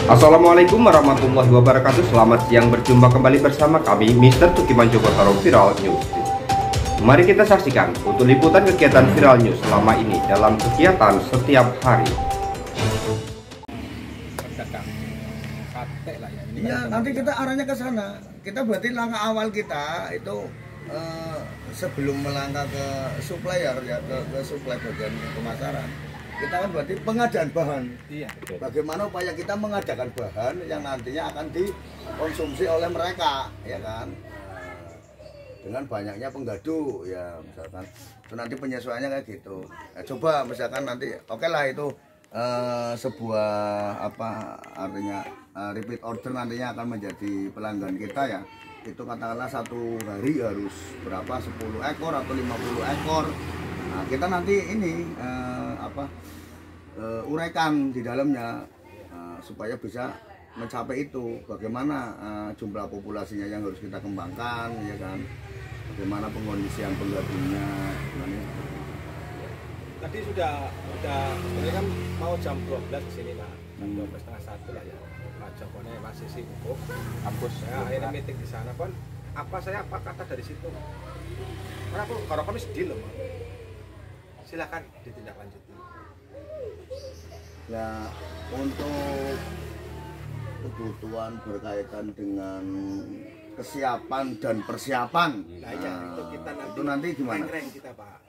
Assalamualaikum warahmatullahi wabarakatuh. Selamat siang, berjumpa kembali bersama kami Mr. Tukiman Jogotaro Viral News. Mari kita saksikan untuk liputan kegiatan Viral News selama ini dalam kegiatan setiap hari. Iya, nanti kita arahnya ke sana. Kita berarti langkah awal kita itu sebelum melangkah ke supplier ya, ke supply bagian pemasaran. Kita kan berarti pengadaan bahan. Iya. Bagaimana upaya kita mengadakan bahan yang nantinya akan dikonsumsi oleh mereka, ya kan? Dengan banyaknya penggadu, ya misalkan. Itu nanti penyesuaiannya kayak gitu. Ya, coba misalkan nanti, oke lah itu sebuah apa artinya repeat order nantinya akan menjadi pelanggan kita ya. Itu katakanlah satu hari harus berapa, 10 ekor atau 50 ekor. Nah, kita nanti ini uraikan di dalamnya supaya bisa mencapai itu. Bagaimana jumlah populasinya yang harus kita kembangkan, ya kan? Bagaimana pengondisian penggadunya. Tadi sudah sebenarnya kan mau jam 12 di sini lah, jam 12:30 lah ya. Pak Jokowi masih sibuk, kampus saya akhirnya meeting di sana pun. Apa kata dari situ? Karena kalau kami sedih loh, silakan ditindaklanjuti. Ya, untuk kebutuhan berkaitan dengan kesiapan dan persiapan. Nah, ya, itu nanti gimana? Kita, Pak.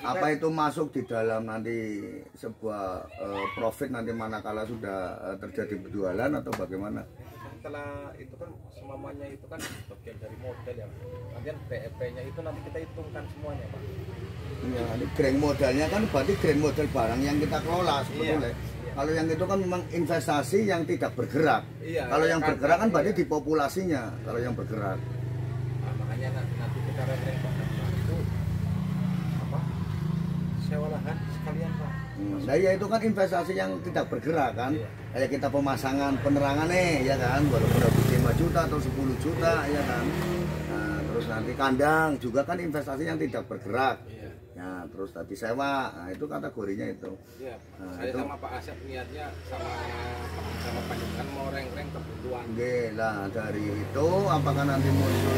Apa itu masuk di dalam nanti sebuah profit nanti manakala sudah terjadi penjualan atau bagaimana? Setelah itu kan semuanya itu kan bagian dari modal ya. Kemudian BEP-nya itu nanti kita hitungkan semuanya, Pak. Ya, ini grand modalnya kan berarti grand modal barang yang kita kelola sebetulnya. Iya. Kalau yang itu kan memang investasi yang tidak bergerak. Iya, kalau yang bergerak kan berarti di populasinya. Kalau yang bergerak. Nah, makanya nanti kita rendering Pak. Itu apa? Sewa lahan sekalian, Pak. Nah, ya itu kan investasi yang tidak bergerak kan. Iya. Kayak kita pemasangan penerangan nih, ya kan. Walaupun habis 5 juta atau 10 juta, ya kan. Nah, terus nanti kandang juga kan investasi yang tidak bergerak. Iya. Ya, terus tadi sewa, nah itu kategorinya itu. Iya, nah, saya itu sama Pak Asep niatnya sama Pak kan mau reng-reng kebutuhan. Oke, nah dari itu apakah nanti muncul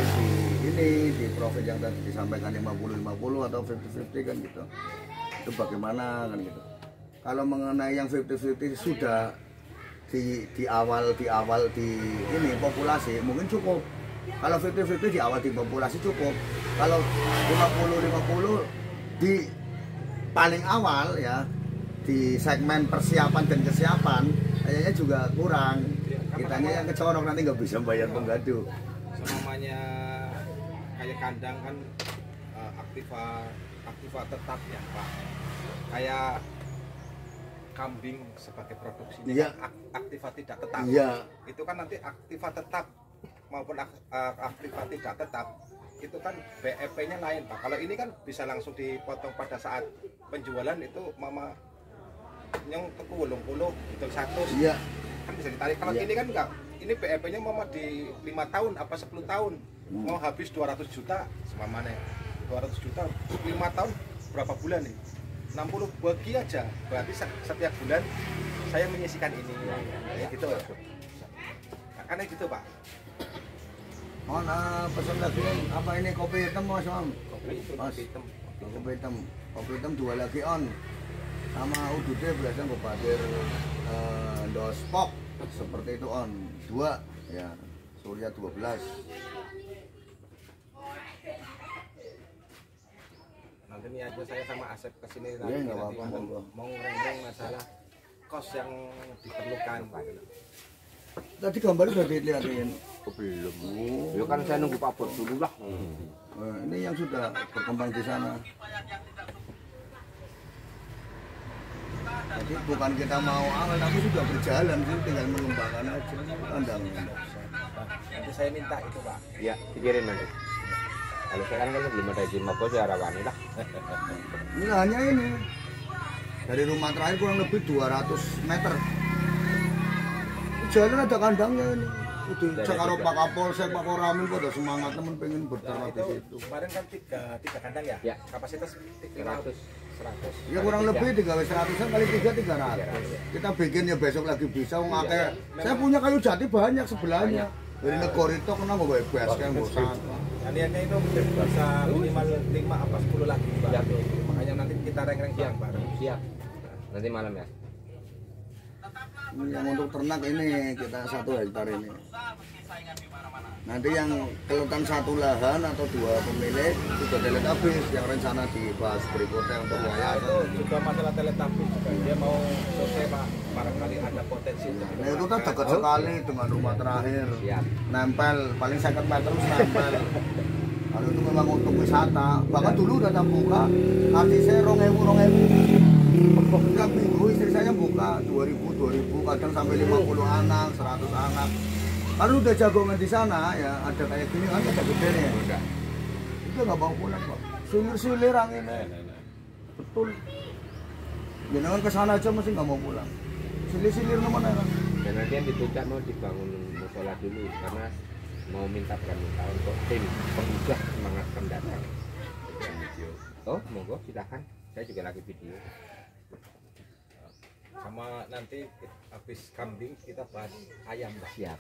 di profit yang tadi disampaikan 50-50 atau 50-50 kan gitu. Itu bagaimana kan gitu. Kalau mengenai yang 50-50 sudah di awal di ini populasi mungkin cukup. Kalau 50-50 di awal di populasi cukup. Kalau 50-50 di paling awal ya di segmen persiapan dan kesiapan kayaknya juga kurang. Kitanya yang kecorok nanti nggak bisa bayar penggadu. Semuanya kayak kandang kan aktiva tetap ya Pak. Kayak kambing sebagai produksi ya. Aktiva tidak tetap. Ya. Itu kan nanti aktiva tetap maupun aktiva tidak tetap. Itu kan BEP-nya lain Pak. Kalau ini kan bisa langsung dipotong pada saat penjualan itu mama yang teku 80 gitu 100. Iya. Kan bisa ditarik. Kalau ini kan enggak. Ini BEP-nya mama di 5 tahun apa 10 tahun. Mau habis 200 juta semamanya. 200 juta 5 tahun berapa bulan nih? 60 bagi aja. Berarti setiap bulan saya menyisikan ini. Ya gitu. Nah, karena gitu Pak. Mohon pesan lagi apa ini kopi hitam mas om? Kopi hitam. Kopi hitam 2 lagi on. Sama ududnya biasa ngebatir dospok seperti itu on 2 ya. Surya 12. Nanti nih aja saya sama Asep kesini ya, nanti apa-apa, mau ngereng masalah kos yang diperlukan Pak. Tadi gambar udah dilihatin. Belum. Ya kan saya nunggu Pak Bos dulu lah. Ini yang sudah berkembang di sana. Jadi bukan kita mau awal, tapi sudah berjalan sih, tinggal mengembangkan aja kandangnya. Nanti saya minta itu Pak. Iya, pikirin nanti. Kalau sekarang kan belum ada izin Pak Bos ya rawani lah. Ini hanya ini. Dari rumah terakhir kurang lebih 200 meter. Jalan ada kandangnya ini. Udah karo Pak Kapolsek, Pak Koramil pada semangat temen pengen berternak di situ. Kemarin kan tiga kandang ya? Ya. Kapasitas 500. 100. Ya kurang lebih 300-an kali 3 300. Kita bikin ya besok lagi bisa wong akeh. Saya punya kayu jati banyak sebelahnya. Dari negara itu kena gue bebas kan bosan. Niatnya itu bisa minimal 5 apa 10 lagi Pak. Makanya nanti kita reng-reng bareng. Siap. Nanti malam ya. Yang untuk ternak ini kita 1 hektar ini. Nanti yang kelihatan 1 lahan atau 2 pemilik sudah teletabis yang rencana dibahas berikutnya untuk Itu yayasan. juga masalah teletabis juga. Dia mau selesai Pak, barangkali ada potensi. Nah itu kan dekat sekali dengan rumah terakhir. Siap. Nempel, paling 50 meter nempel. Kalau itu memang untuk wisata. Bahkan dulu udah tak buka, nanti saya 2000. Tiap minggu istri saya buka 2000, kadang sampai 50 anak, 100 anak. Kalau udah jagongan di sana ya ada kayak gini kan ada gedenya. Udah. Itu nggak mau pulang Pak. Sulir-sulir anginnya. Betul. Jangan ke sana aja masih nggak mau pulang. Silir-silir mana kan? Dan nanti yang di puncak mau dibangun musola dulu karena mau minta pramuka untuk tim penggugah semangat pendatang. Oh, monggo silakan. Saya juga lagi video. Sama nanti habis kambing kita bahas ayam Pak. Siap.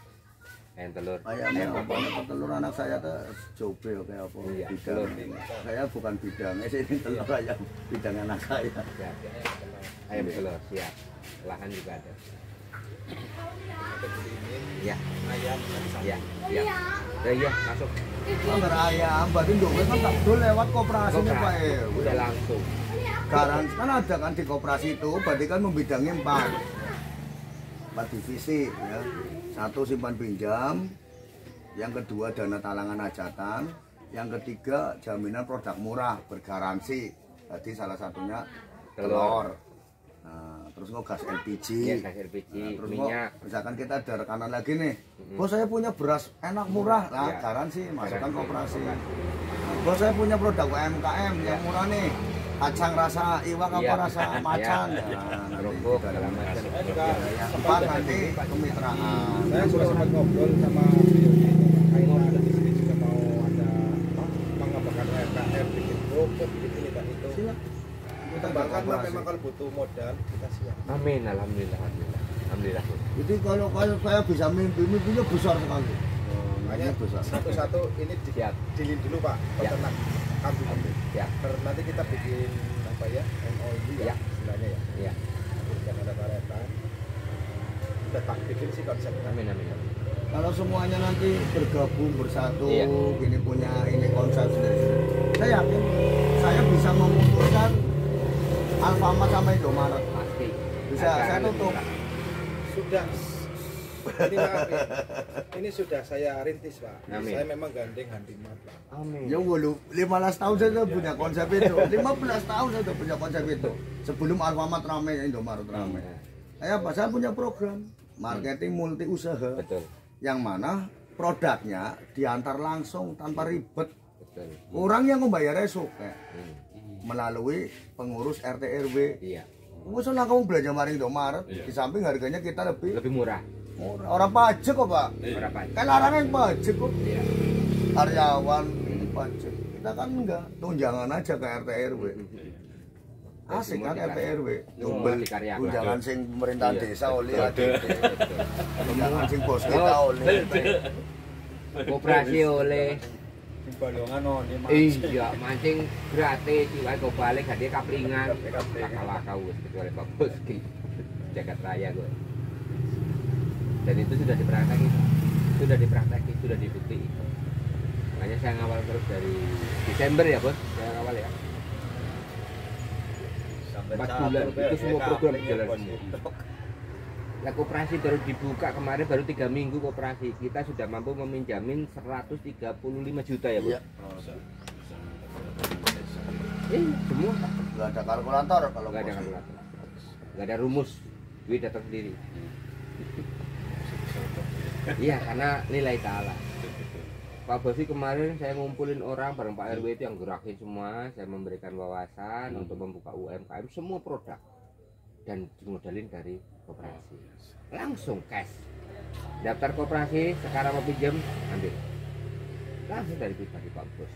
Ayam telur. Ayam apa? Telur anak saya tuh cobe kayak apa? Iya, Bidang. telur. Saya bukan bidang, ini telur ayam bidang anak saya. Siap. Ayam telur. Siap. Lahan juga ada. Kita beliin Iya. ayam dan sapi. Iya. Siap. Iya, masuk. Kalau ayam, berarti dong kan tak dulu lewat kooperasinya Pak Udah langsung. Sekarang kan ada kan di kooperasi itu, berarti kan membidangi 4 divisi ya. 1 simpan pinjam, yang kedua dana talangan hajatan, yang ketiga jaminan produk murah bergaransi. Jadi salah satunya telur. Nah, terus gas LPG. Iya, gas LPG, Nah, terus minyak. misalkan kita ada rekanan lagi nih, bos saya punya beras enak murah, lah Iya. garansi masukkan Garansi, kooperasi. masukkan. Bos saya punya produk UMKM yang murah nih, kacang rasa iwak apa Iya. rasa macan, Iya. ya, nanti Kerupuk, kita segala macam. Saya juga yang sempat 4 nanti kemitraan. Saya juga sempat ngobrol sama beliau ini kaitan di sini juga mau ada apa mengembangkan UMKM, bikin kerupuk, bikin ini dan itu. Siap. Kita bahkan memang kalau butuh modal kita siap. Amin, alhamdulillah, alhamdulillah. Alhamdulillah. Jadi kalau saya bisa mimpinya besar sekali. Makanya Besar. satu-satu ini Siap. dilin dulu Pak, Siap. peternak kambing. Siap. Nanti kita bikin apa ya MOU ya Ya. istilahnya ya. Iya. Jangan ada karetan. Kita tak bikin sih konsepnya. Amin, amin, amin. Kalau semuanya nanti bergabung bersatu, Iya. gini punya ini konsep sendiri. Saya yakin saya bisa memutuskan Alfamart sama Indomaret. Pasti. Bisa, Harga saya lebih tutup. murah. Sudah ini maaf ya. Ini sudah saya rintis Pak. Amin. Saya memang gandeng Handimat Pak. Amin. Ya waduh, 15 tahun saya sudah punya konsep itu. 15 tahun saya sudah punya konsep itu. Sebelum Alfamart ramai, Indomaret ramai. Saya punya program marketing multi usaha. Betul. Yang mana produknya diantar langsung tanpa ribet. Betul. Orang yang membayarnya suka Hmm. melalui pengurus RT RW. Iya. Masa lah kamu belanja maring Indomaret, di samping harganya kita lebih Lebih murah. murah. Orang pajak kok Pak. Berapa? Kan larangan pajak kok. Iya. Karyawan ini pajak. Kita kan enggak, tunjangan aja ke RT RW. Asik kan RT RW. Semua dikaryakan. Tunjangan sing pemerintah Iya. desa oleh Betul. ADT. Betul. Tunjangan sing bos kita oleh. Koperasi oleh Balongan di iya mancing gratis iwak kau balik hadiah kaplingan laka wis kecuali bagus ki jagat raya gue dan itu sudah dipraktekin sudah dibukti makanya saya ngawal terus dari Desember ya bos saya ngawal ya 4 bulan itu semua program berjalan semua. Nah, koperasi baru dibuka kemarin baru 3 minggu koperasi kita sudah mampu meminjamin 135 juta ya bos. Iya. Semua Enggak ada kalkulator kalau nggak ada bos. kalkulator, nggak ada rumus, duit datang sendiri. Iya karena nilai ta'ala. Pak Bosi kemarin saya ngumpulin orang bareng Pak RW itu yang gerakin semua, saya memberikan wawasan untuk membuka UMKM semua produk dan dimodalin dari koperasi langsung cash daftar koperasi sekarang mau pinjam ambil langsung dari pribadi Pak Bos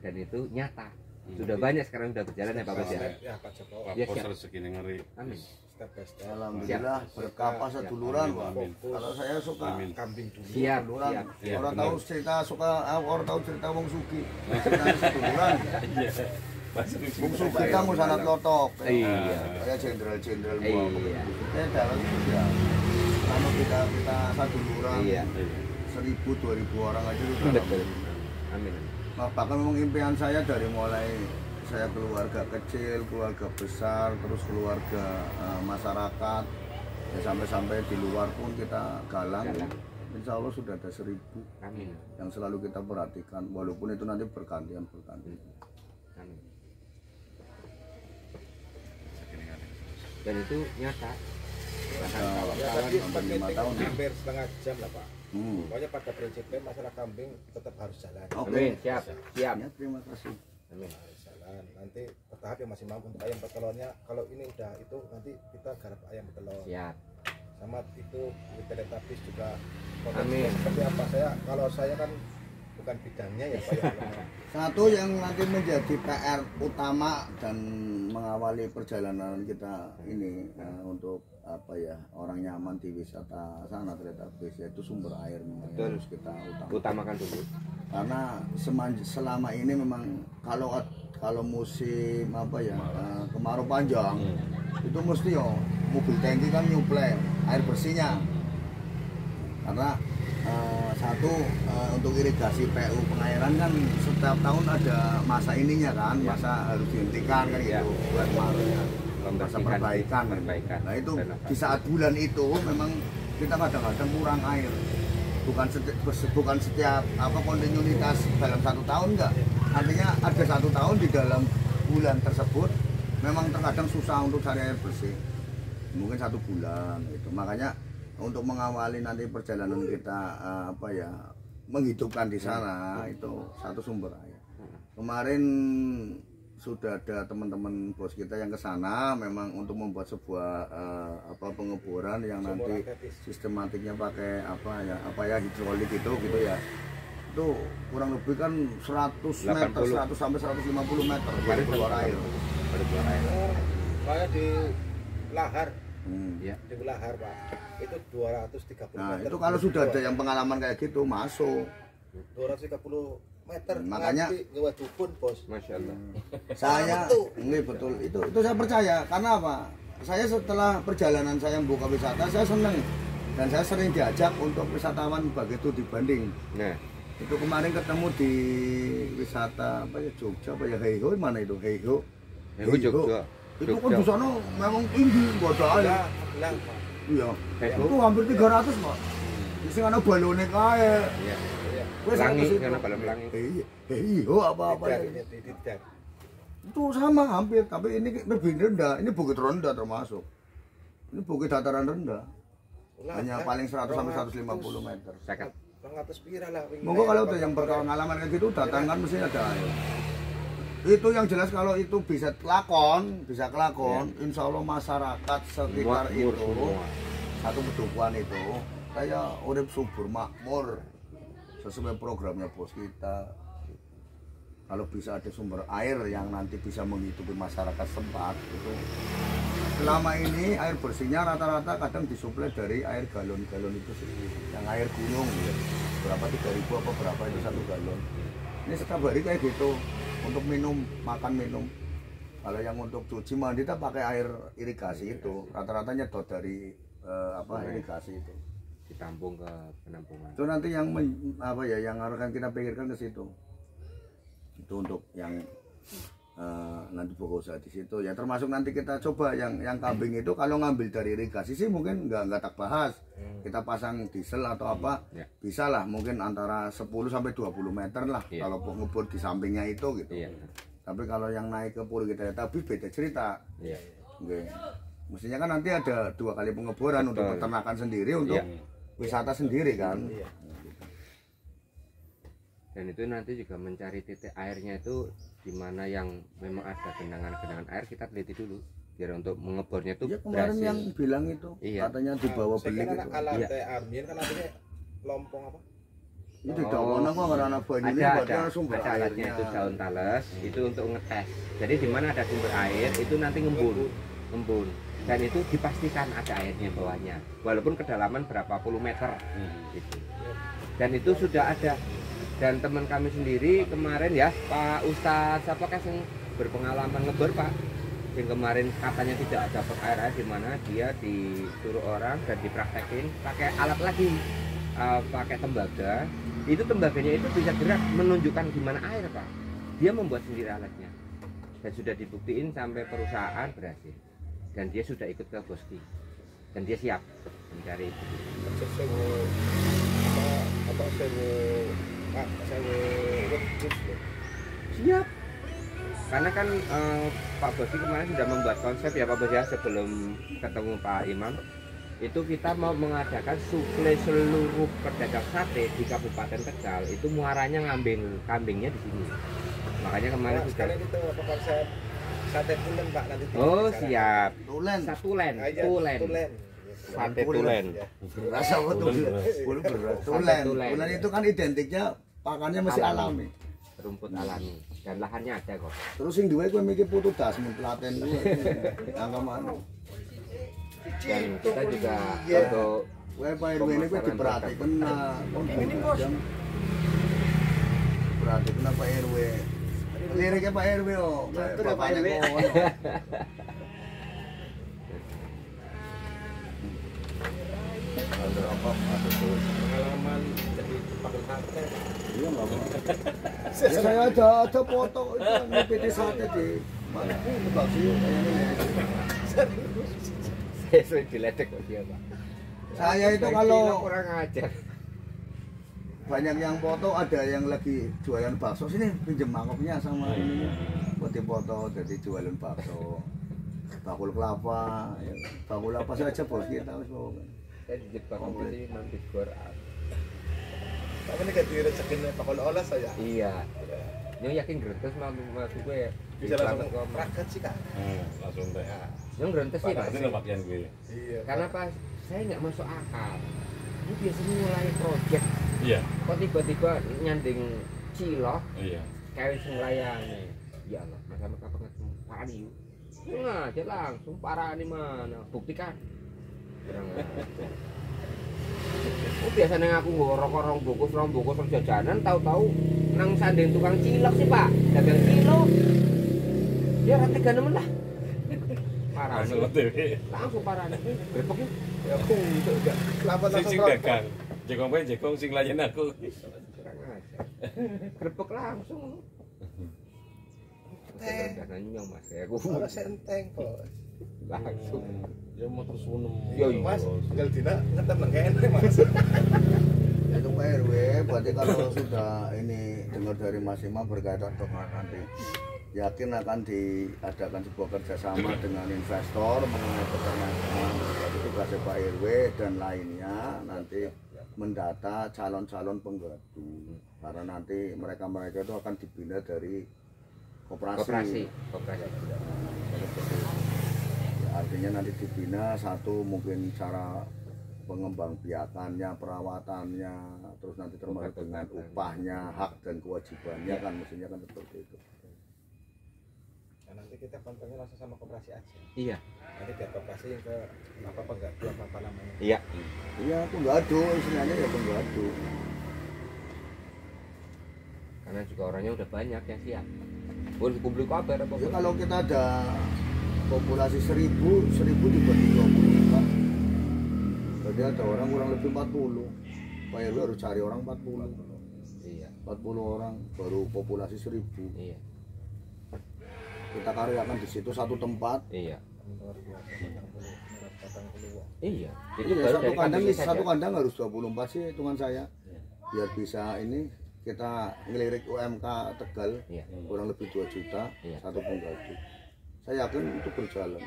dan itu nyata Sudah banyak sekarang sudah berjalan ya Pak Bos ya. Ya Pak Joko. Ya, Pak siap. Bos segini ngeri. Amin. Step by step. Alhamdulillah berkah pas seduluran Pak. Amin. Kalau saya suka Amin. Kambing dulu. Siap, seduluran. siap. Iya, Orang benar. tahu cerita suka orang tahu cerita wong sugi. Cerita seduluran. Wong sugi kamu sangat lotok. Iya. Kayak jenderal-jenderal Iya. Kita dalam ya. Kalau kita seduluran. Iya. 1.000-2.000 orang aja itu dalam. Betul. Amin. Nah, bahkan memang impian saya dari mulai saya keluarga kecil, keluarga besar, terus keluarga masyarakat, ya sampai di luar pun kita galang. Insya Allah sudah ada 1.000 Amin. yang selalu kita perhatikan, walaupun itu nanti bergantian. Amin. Dan itu nyata. Bahkan Ya kawan-kawan tadi sampai sempat 5 meeting tahun. hampir setengah jam lah Pak. Hmm. Pokoknya pada prinsipnya masalah kambing tetap harus jalan. Oke. Amin. Siap. Siap. Ya, terima kasih. Amin. Harus jalan. Nanti bertahap yang masih mampu untuk ayam petelurnya. Kalau ini udah itu nanti kita garap ayam petelur. Siap. Sama itu teletabis juga. Amin. Potensinya seperti apa kalau saya kan bukan bidangnya ya Pak ya. Satu yang nanti menjadi PR utama dan mengawali perjalanan kita ini untuk apa ya orang nyaman di wisata sana kereta bis yaitu sumber air memang Betul. harus kita Utamakan dulu. karena selama ini memang kalau musim apa ya kemarau panjang itu mesti mobil tangki kan nyuplai air bersihnya karena untuk irigasi PU pengairan kan setiap tahun ada masa ininya kan masa harus dihentikan kan gitu buat kemaraunya masa perbaikan. Nah itu di saat bulan itu memang kita kadang-kadang kurang air bukan setiap kontinuitas dalam 1 tahun enggak artinya ada 1 tahun di dalam bulan tersebut memang terkadang susah untuk cari air bersih mungkin 1 bulan gitu makanya untuk mengawali nanti perjalanan kita menghidupkan di sana itu satu sumber air kemarin sudah ada teman-teman bos kita yang ke sana memang untuk membuat sebuah pengeboran yang nanti sistematiknya pakai hidrolik itu gitu ya. Itu kurang lebih kan 100 meter, 100 sampai 150 meter dari keluar air. Saya di Lahar. Ya. Di Lahar, Pak. Itu 230 Nah, meter. itu kalau sudah ada yang pengalaman kayak gitu masuk. 230 meter Makanya nyewa dukun bos. Masya Allah. Saya ini betul itu saya percaya karena apa saya setelah perjalanan saya membuka wisata saya seneng dan saya sering diajak untuk wisatawan begitu dibanding Nah, itu kemarin ketemu di wisata Jogja Heiho mana itu Heiho Jogja. itu kan di sana memang tinggi nggak ada air Bilang, Pak. iya Heiho. itu hampir 300 Pak di sini ada balonnya kae Iya. Wes Pelangi, aku situ. karena balon pelangi. Heiho apa-apa Tidak, ya. ini tidak. Itu sama hampir tapi ini lebih rendah ini bukit rendah termasuk ini bukit dataran rendah hanya paling 100 sampai 150 meter. Seket. 200 pira lah. Monggo kalau ada yang berpengalaman kayak gitu datang kan mesti ada air. Itu yang jelas kalau itu bisa kelakon insya Allah masyarakat sekitar Makmur itu semua. satu pedukuhan itu kayak urip subur makmur sesuai programnya bos kita. Kalau bisa ada sumber air yang nanti bisa menghidupi masyarakat setempat itu. Selama ini air bersihnya rata-rata kadang disuplai dari air galon-galon itu sendiri. Yang air gunung berapa 3.000 apa berapa itu 1 galon. Ini setiap hari kayak gitu untuk minum, makan minum. Kalau yang untuk cuci mandi kita pakai air irigasi itu rata-rata nyedot dari irigasi itu. Ditampung ke penampungan. Itu nanti yang yang akan kita pikirkan ke situ. Itu untuk yang nanti buka usaha di situ ya termasuk nanti kita coba yang kambing itu kalau ngambil dari irigasi sih mungkin nggak tak bahas kita pasang diesel atau apa bisa lah mungkin antara 10 sampai 20 meter lah kalau ngebor di sampingnya itu gitu tapi kalau yang naik ke Pulau kita tapi beda cerita mestinya kan nanti ada 2 kali pengeboran untuk peternakan sendiri untuk wisata sendiri kan Dan itu nanti juga mencari titik airnya itu di mana yang memang ada genangan-genangan air kita teliti dulu biar untuk mengebornya itu ya kemarin berhasil. yang bilang itu katanya dibawa beli Kan gitu alat Armin kan artinya lompong apa? Ini tidak mana kok karena banyu ini ada sumber ada alatnya airnya. itu daun tales itu untuk ngetes. Jadi di mana ada sumber air itu nanti ngembun dan itu dipastikan ada airnya bawahnya walaupun kedalaman berapa puluh meter gitu. Dan itu sudah ada. Dan teman kami sendiri kemarin ya Pak Ustadz apakah yang berpengalaman ngebor Pak yang kemarin katanya tidak dapat air di mana dia disuruh orang dan dipraktekin pakai alat lagi pakai tembaga. Itu tembaganya itu bisa gerak menunjukkan di mana air Pak. Dia membuat sendiri alatnya dan sudah dibuktiin sampai perusahaan berhasil dan dia sudah ikut ke Boski dan dia siap mencari itu. Siap. Karena kan Pak Boski kemarin sudah membuat konsep ya Pak Bos ya sebelum ketemu Pak Imam. Itu kita mau mengadakan suplai seluruh pedagang sate di Kabupaten Tegal itu muaranya ngambil kambingnya di sini. Makanya kemarin sudah. Itu apa konsep sate tulen Pak nanti. Oh siap. Tulen. Tulen. Sate tulen. Beras apa tulen? Beras. Tulen. Tulen itu kan identiknya pakannya masih alami. Rumput alami dan lahannya ada kok. Terus sing duwe kowe mikir putu das mun telaten kuwi. Angka mana? Dan kita juga untuk Kowe Pak RW ini kowe diperhatikan jam. Perhatikan Pak RW. Liriknya Pak RW oh. Bapaknya kono. Ada apa? Pengalaman jadi tukang sate. Iya enggak apa. Ya saya ada foto itu ngepiti sate di mana ini Pak sih kayaknya. saya sering diledek kok dia Pak. Saya itu kalau kurang ajar. banyak yang foto ada yang lagi jualan bakso sini pinjem mangkoknya sama ini buat foto jadi jualan bakso bakul kelapa ya. Bakul apa saja bos kita so. Saya di Jepang ini nanti Quran. Tapi ini kayak direzekin bakal olah saya. Iya. Yang yakin grentes maksud gue ya. Bisa langsung raket sih Kak. Langsung teh. Yang grentes sih Pak. Itu nggak pakaian gue. Iya. Karena pas saya nggak masuk akal. Ini biasanya mulai project. Iya. Kok tiba-tiba nyanding cilok Iya. kayak sing layane. Ya Allah, masa-masa banget pari. Sengaja langsung parah nih mana? Buktikan. Kurang ajar. Oh, biasanya aku nggawa rokok rong bungkus jajanan tahu-tahu nang sanding tukang cilok sih Pak. Dagang cilok. Ya ra tega nemen lah. Parah. Langsung parah nih. Grepeknya. Ya aku itu enggak. Kenapa Sing dagang. Jekong sing layan aku. Kurang ajar. Grepek langsung. Jajanannya Mas ya aku. Ora senteng kok. Langsung. Ya motor sunem. Yo, iya. Mas, tinggal dina ngetep nang kene Mas. Itu Pak RW berarti kalau sudah ini dengar dari Mas Imam berkaitan dengan nanti yakin akan diadakan sebuah kerjasama dengan investor mengenai peternakan. Jadi tugasnya Pak RW dan lainnya nanti mendata calon-calon penggardu karena nanti mereka itu akan dibina dari koperasi. Ya, artinya nanti dibina satu mungkin cara pengembangbiakannya, perawatannya, terus nanti termasuk dengan upahnya, hak dan kewajibannya kan mestinya kan seperti itu. Nah, nanti kita kontaknya langsung sama koperasi aja. Iya. Nanti biar koperasi yang ke apa penggardu apa namanya. Iya. Iya, penggadu istilahnya ya penggadu. Karena juga orangnya udah banyak yang siap. Boleh kumpul kabar apa? Ya, kalau kita ada populasi 1000 dibagi 24. Jadi ada orang kurang lebih 40. Pak RW harus cari orang 40. Iya. 40 orang baru populasi 1000. Iya. Kita karyakan di situ satu tempat. Iya. Luar biasa 80. Iya. Itu baru satu dari kandang kambingnya satu saja. kandang harus 24 sih hitungan saya. Biar bisa ini kita ngelirik UMK Tegal Iya. kurang lebih 2 juta Iya. satu penggadu. Saya yakin itu berjalan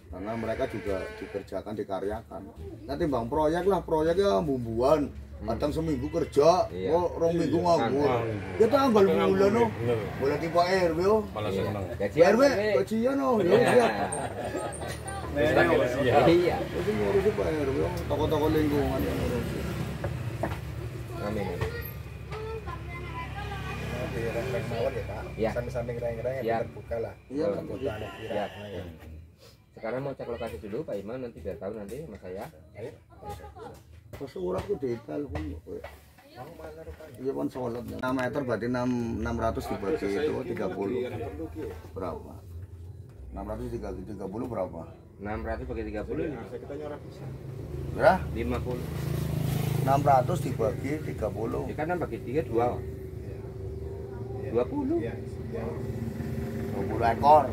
karena mereka juga dikerjakan dikaryakan. Nanti bang proyeknya bumbuan kadang seminggu kerja, Iya. oh rong minggu nganggur. Kita anggal bulan no, boleh tipe RW oh. Malah seneng. Gajian RW gajian oh, ya siap. Iya. Itu ngurusi Pak RW, toko-toko lingkungan yang ngurusi. Nah, Amin. Di reng-reng mawon ya Pak. Ya. Samping-samping reng-reng Ya. terbuka lah. Iya, Kebutuhan Ya. kira. Ya. Sekarang mau cek lokasi dulu Pak Iman, nanti biar tahu nanti sama saya. Ayo. Terus urat ku detail ku. Mau mana rupanya? Iya kan solid. 6 meter berarti 600 dibagi itu 30. Berapa? 600 dibagi 30 berapa? 600 bagi 30 Bisa kita nyorot bisa. Ya, 50. 600 dibagi 30. Ya kan bagi 3 2. 20. Iya. Iya. 20 ekor.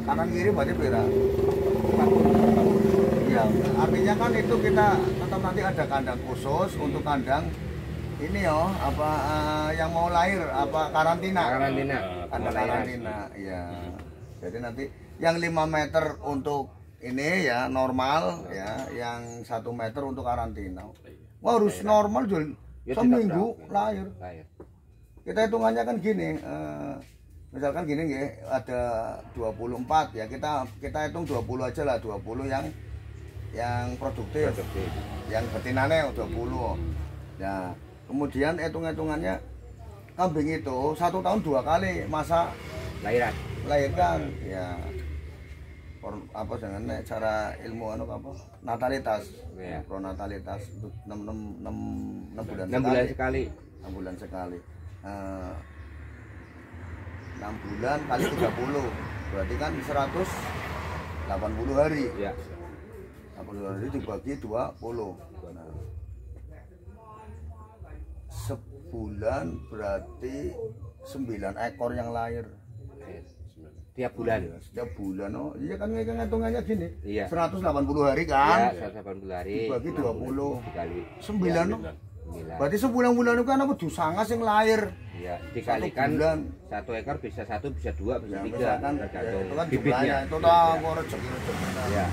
Kanan kiri berarti berapa? Iya, artinya kan itu kita tetap nanti ada kandang khusus untuk kandang ini yo apa yang mau lahir apa karantina. Karantina. Ada karantina, iya. Jadi nanti yang 5 meter untuk ini ya normal ya, yang 1 meter untuk karantina. Wah, harus normal Jul. Ya, Seminggu tidak lahir. Lahir. Kita hitungannya kan gini, misalkan gini ya, ada 24 ya, kita hitung 20 aja lah, 20 yang produktif, Produktif. yang betinannya 20. Nah, kemudian hitung-hitungannya kambing itu 1 tahun 2 kali masa Lahiran. melahirkan ya. Apa dengan cara ilmu anu apa natalitas, Ya. pronatalitas untuk 6 bulan 6 bulan sekali. 6 bulan sekali. 6 bulan kali 30 berarti kan 180 hari. Ya. 80 hari dibagi 20. Nah, sebulan berarti 9 ekor yang lahir Tiap bulan. setiap bulan. Oh iya kan hitungannya gini, Iya. 180 hari kan Ya, 180 hari. dibagi 20 Dikali 9. Ya, 9. Berarti sebulan-bulan itu kan aku sangat yang lahir. Ya, dikalikan 1 bulan. 1 ekor bisa 1, bisa 2, bisa Ya, 3 misalkan tergantung itu kan bibitnya. jumlahnya itu tahu rezeki. Ya.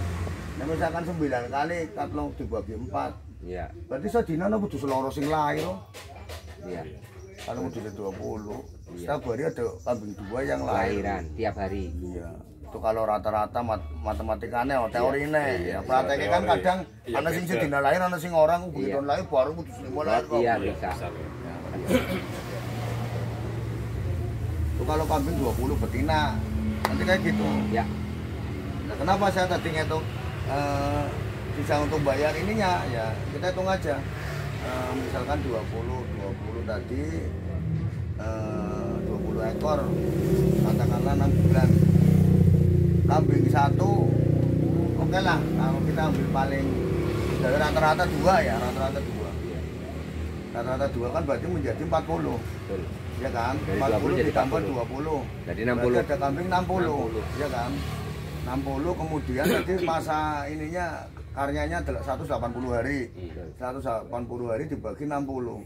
Nah, misalkan 9 kali kalau dibagi 4 Ya. berarti sedina aku kudu seloro sing lahir. Ya. Kalau kudu 20 Iya. setiap hari ada kambing 2 yang lahir. Lahiran tiap hari. Iya. Itu kalau rata-rata matematikanya oh, teorine Iya. ya prakteknya kan kadang Iya, ana sing beda. sedina lahir ana sing orang begitu Iya. lahir baru kudu 5 lahir kok. Iya, bisa. Itu kalau kambing 20 betina nanti kayak gitu. Ya. Nah, kenapa saya tadi ngitung bisa untuk bayar ininya ya kita hitung aja. Misalkan 20 tadi 20 ekor katakanlah 6 bulan kambing 1 oke lah kalau kita ambil paling dari rata-rata 2 ya rata-rata 2 kan berarti menjadi 40 Betul. ya kan Dari 40 20 jadi ditambah 40. 20 Jadi berarti 60. ada kambing 60 60. ya kan 60 kemudian nanti masa ininya karyanya 180 hari Iya. 180 hari dibagi 60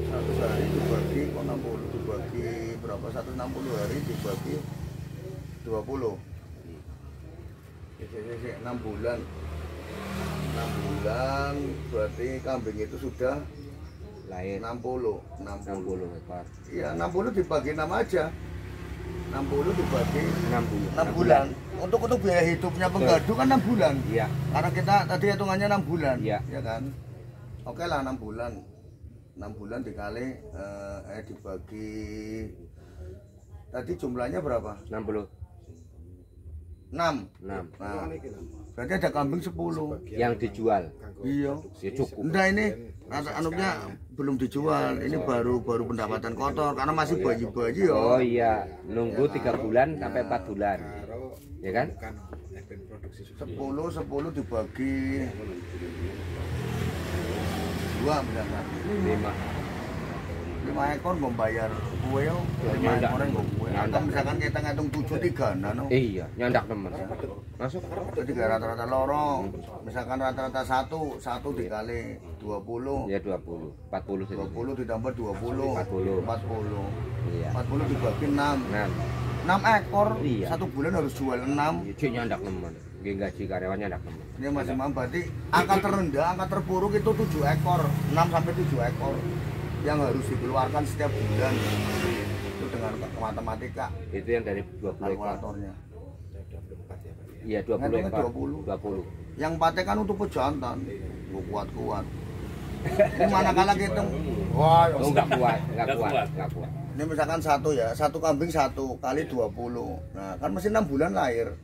100 hari dibagi kok 60 dibagi berapa 160 hari dibagi 20 Sik, 6 bulan 6 bulan berarti kambing itu sudah Lahir 60 ekor. iya 60 dibagi 6 aja 60 dibagi 6 bulan. Untuk biaya hidupnya penggadu kan 6 bulan. Iya. Karena kita tadi hitungannya 6 bulan. Iya. Ya kan? Oke lah 6 bulan. 6 bulan dikali dibagi tadi jumlahnya berapa? 60. 6. 6. Nah, berarti ada kambing 10. Yang dijual. Iya. Ya cukup. Enggak ini anaknya belum dijual. Ini baru pendapatan kotor karena masih bayi-bayi ya. Oh iya, nunggu 3 bulan sampai 4 bulan. Ya kan? 10 dibagi 2 misalkan. 5 ekor membayar kue yo. 5 Nyandak. ekor yang kue. Atau Nyandak. misalkan kita ngitung 7 3 no. Iya, nyandak temen. Masuk. Jadi rata-rata lorong. Misalkan rata-rata 1 dikali 20. Ya 20. 40 sih. 20 ditambah 20. 40. 40. Iya. 40 dibagi 6. 6. 6 ekor Iya. 1 bulan harus jual 6. Ya, cik nyandak temen. Nggih gaji karyawan nyandak temen. Ini masih mampu berarti angka terendah, angka terburuk itu 7 ekor, 6 sampai 7 ekor yang harus dikeluarkan setiap bulan. Itu dengan matematika Itu yang dari 20 ekor. kalkulatornya. Iya 20 Ngitungnya ekor. 20. 20. Yang patek kan untuk pejantan. Gua kuat-kuat. Ini manakala kita wah, Oh enggak kuat. Iya. ini misalkan satu ya, satu kambing 1 kali 20. Nah, kan mesti 6 bulan lahir.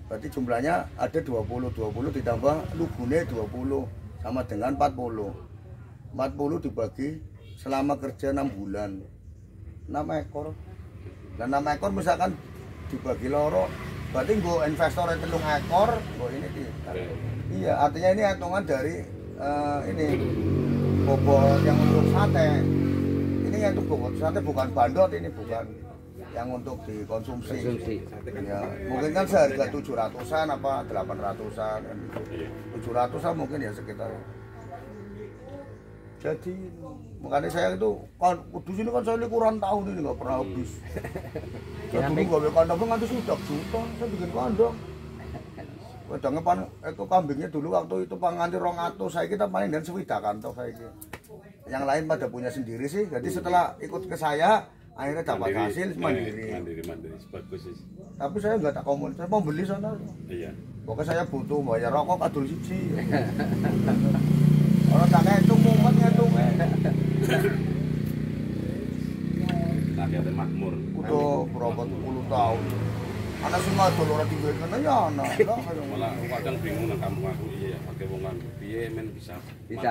Berarti jumlahnya ada 20 ditambah lugune 20 sama dengan 40. 40 dibagi selama kerja 6 bulan. 6 ekor. Dan 6 ekor misalkan dibagi loro, berarti nggo investor 3 ekor, nggo ini iya, artinya ini hitungan dari ini bobot yang untuk sate. Ini yang untuk bobot sate, bukan bandot, ini bukan yang untuk dikonsumsi. Ya, mungkin kan seharga 700-an apa 800-an. 700-an mungkin ya sekitar. Jadi makanya saya itu kan di sini kan saya kurang tahun ini nggak pernah habis. Saya dulu nggak kandang nganti sudah juta, saya bikin kandang. Wedangnya pan itu kambingnya dulu waktu itu panganti 200, saya kita paling dan sewidakan toh saya. Yang lain pada punya sendiri sih. Jadi setelah ikut ke saya akhirnya dapat hasil mandiri. Mandiri, bagus sih. Tapi saya nggak tak komun, saya mau beli sana. Iya. Pokoknya saya butuh bayar rokok kadul siji. Orang tak kayak itu mumet ngitung. Rakyatnya makmur. Udah berapa 10 tahun. Anak semua dulu orang diwekan ya anak. Malah kadang bingung nang kampung aku iya pakai wongan piye men bisa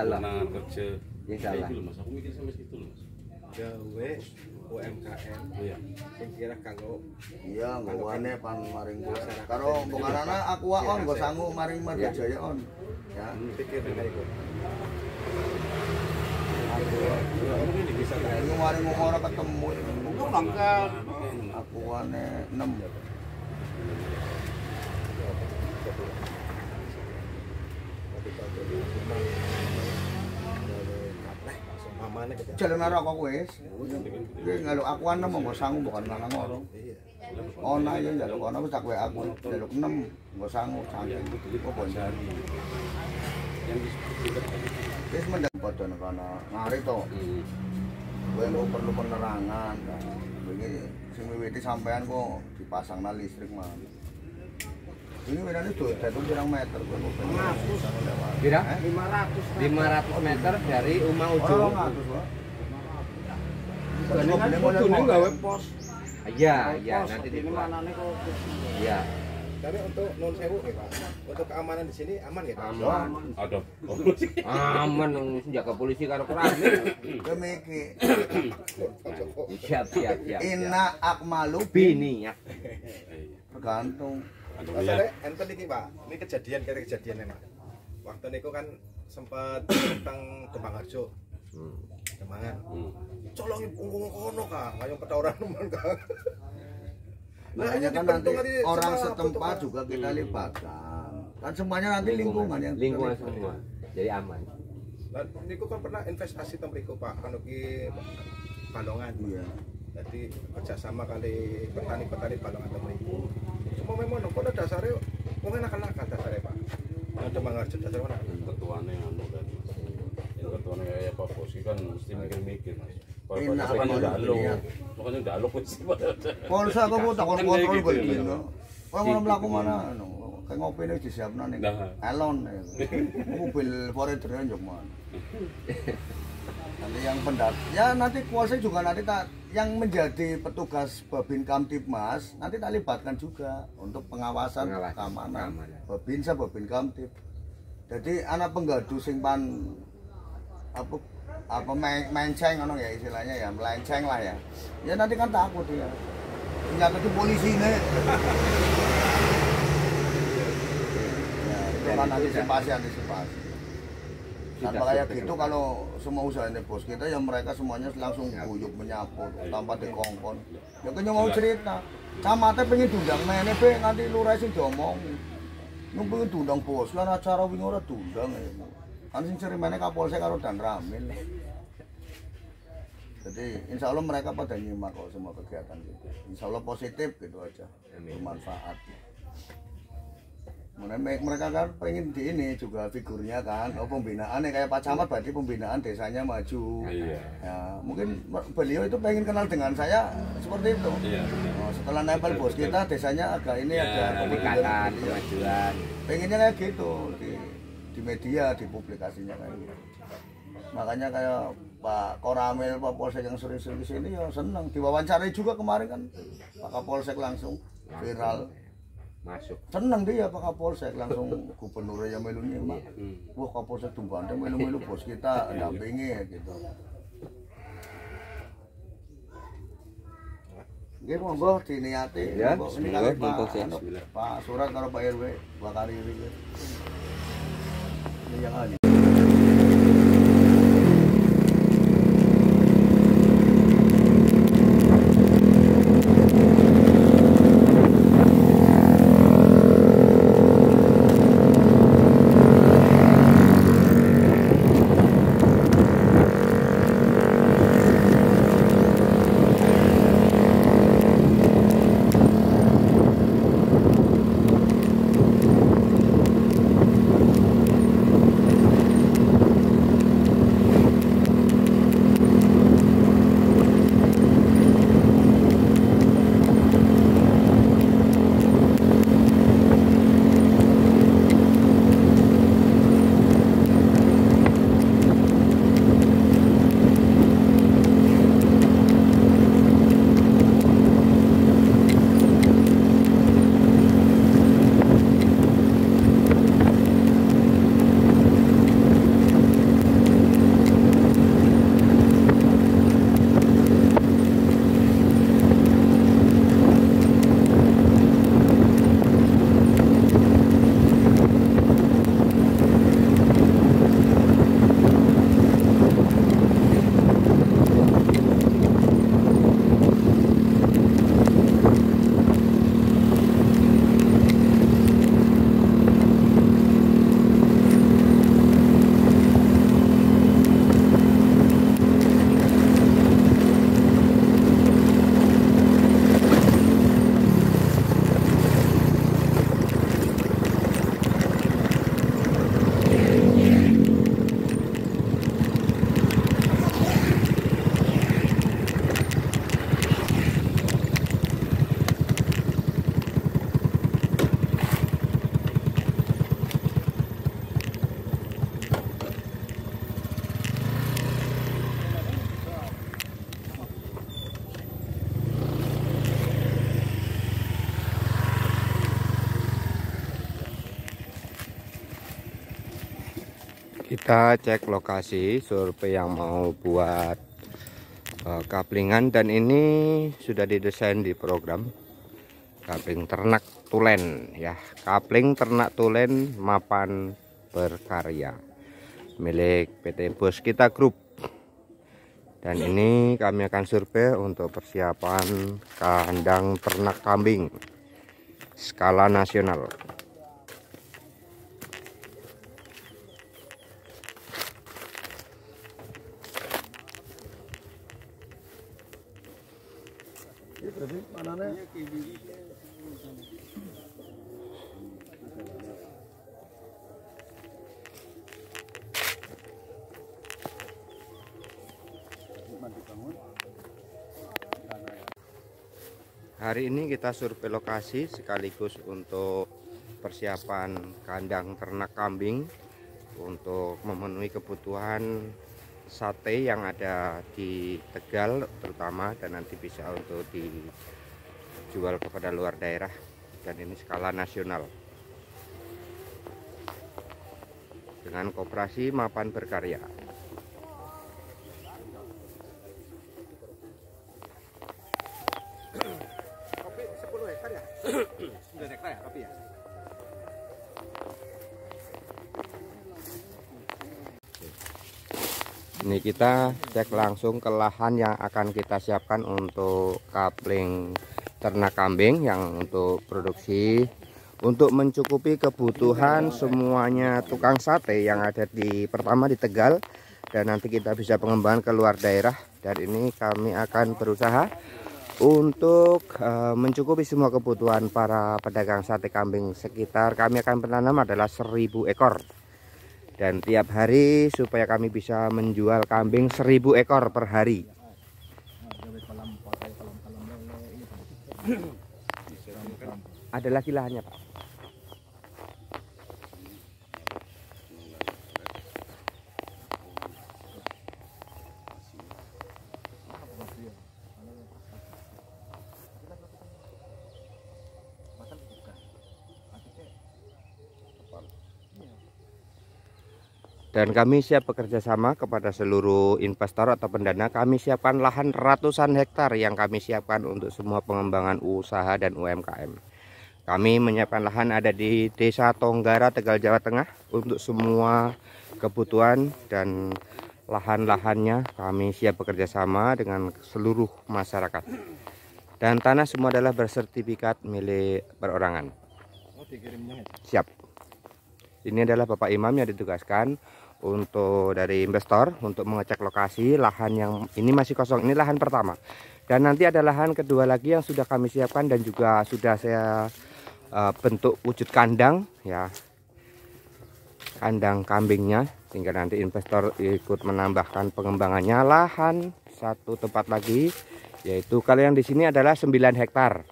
lah. nangan kerja. Insya Allah. Itu loh Mas, aku mikir sampai situ loh Mas. gawe UMKM Iya. sing kira kanggo Iya, nggawane pan maring karo bukanana aku on nggo sanggup maring Marga Jaya on. Ya. pikir dengan iku. Mungkin bisa Ini maring ora ketemu. Aku ane 6. Mamane kita. Jalan arah kok wis. Iki ngaluk aku ane nggo sanggup bukan nang ora. Ono ya njaluk ono wis tak wae aku njaluk 6 nggo sanggup saking kok bondari. Wis mendang padha kono ngari to. Kowe mau perlu penerangan kan. Wingi sing wiwiti sampean kok dipasangna listrik mah. Ini bedanya tuh, itu pirang meter gue mau Kira? 500 meter dari Uma Ujung. Ini gawe pos. Iya, nanti di manane kok. Iya. Tapi untuk non sewu ya Pak, untuk keamanan di sini aman ya Pak? Aman. Aduh. Aman jaga polisi karo kerane. Kemiki. Siap. Inna akmalu Bini ya. tergantung. Masalahnya enten iki Pak, ini kejadian Pak. Waktu niku kan sempat tentang Demangharjo. Demangan. Colongi punggung kono Kang, ayo petawaran nemen Kang. Makanya kan nanti orang setempat juga kita libatkan. Kan semuanya nanti lingkungan yang lingkungan semua. Jadi aman. Dan niku kan pernah investasi temriku Pak, anu ki Balongan. Iya. Jadi kerjasama kali petani-petani Balongan temriku. Cuma memang pada dasarnya wong enak-enak dasarnya Pak. Yang Demangharjo dasarnya mana? Ketuanya anu kan. Yang ketuanya kayak Pak Bos kan mesti mikir-mikir Mas. Enak Makanya banget, ndalo. iya. Makanya ndalo wis. Polsa kok mau takon kontrol gitu, begini. Orang mau mlaku mana anu. Kayak ngopi nih disiapno ning Nah. elon. Mobil forager njok man. Nanti yang pendat, ya nanti kuasa juga nanti yang menjadi petugas Babin Kamtibmas nanti tak libatkan juga untuk pengawasan keamanan. Babinsa Babin Kamtib. Jadi anak penggadu sing pan apa menceng ngono ya istilahnya ya, melenceng lah ya. Ya nanti kan takut ya. Ternyata itu polisi nih. Ya, itu kan antisipasi. Tanpa kayak gitu kalau semua usahanya bos kita ya mereka semuanya langsung guyup menyapu tanpa dikongkon. Ya kayaknya mau cerita, camate pengen dundang meneh be nganti lurah sing diomong. Nunggu dundang bos lan acara wingi ora dundang ya. Kan sing sering meneh Kapolsek karo Dan Ramil. Jadi insya Allah mereka pada nyimak kok semua kegiatan gitu. Insya Allah positif gitu aja, bermanfaat. Mereka kan pengen di ini juga figurnya kan, pembinaannya kayak Pak Camat berarti pembinaan desanya maju. Iya. Ya, mungkin beliau itu pengen kenal dengan saya seperti itu. Iya. Setelah nempel bos kita desanya agak ini ada peningkatan kemajuan. Pengennya kayak gitu di media, di publikasinya kayak gitu. Makanya kayak Pak Koramil, Pak Polsek yang sering-sering kesini ya senang. Diwawancarai juga kemarin kan Pak Kapolsek langsung viral. Masuk. Senang dia Pak Kapolsek langsung gubernurnya melunya mak. Wah Kapolsek Tumbante melu-melu bos kita dampingi gitu. Nggih monggo diniati. Ya, Monggo. Ini bismillah, kali monggo, ya. Pak Surat karo Pak RW Bakariri. Ini yang ada. Kita cek lokasi survei yang mau buat kaplingan, dan ini sudah didesain di program kapling ternak tulen ya, kapling ternak tulen mapan berkarya milik PT Bos Kita Group. Dan ini kami akan survei untuk persiapan kandang ternak kambing skala nasional. Hari ini kita survei lokasi sekaligus untuk persiapan kandang ternak kambing untuk memenuhi kebutuhan sate yang ada di Tegal terutama, dan nanti bisa untuk dijual kepada luar daerah, dan ini skala nasional dengan koperasi mapan berkarya. Kopi 10 hektar ya? 9 hektar ya kopi ya? Ini kita cek langsung ke lahan yang akan kita siapkan untuk kapling ternak kambing yang untuk produksi, untuk mencukupi kebutuhan semuanya tukang sate yang ada pertama di Tegal, dan nanti kita bisa pengembangan ke luar daerah. Dan ini kami akan berusaha Untuk mencukupi semua kebutuhan para pedagang sate kambing sekitar kami akan menanam adalah 1000 ekor. Dan tiap hari supaya kami bisa menjual kambing 1000 ekor per hari. Ada lagi lahannya, Pak. Dan kami siap bekerja sama kepada seluruh investor atau pendana. Kami siapkan lahan ratusan hektar yang kami siapkan untuk semua pengembangan usaha dan UMKM. Kami menyiapkan lahan ada di Desa Tonggara, Tegal, Jawa Tengah untuk semua kebutuhan, dan lahan-lahannya kami siap bekerja sama dengan seluruh masyarakat. Dan tanah semua adalah bersertifikat milik perorangan. Siap. Ini adalah Bapak Imam yang ditugaskan untuk dari investor untuk mengecek lokasi lahan yang ini masih kosong. Ini lahan pertama. Dan nanti ada lahan kedua lagi yang sudah kami siapkan dan juga sudah saya bentuk wujud kandang ya. Kandang kambingnya, sehingga nanti investor ikut menambahkan pengembangannya. Lahan satu tempat lagi, yaitu kalau yang di sini adalah 9 hektar.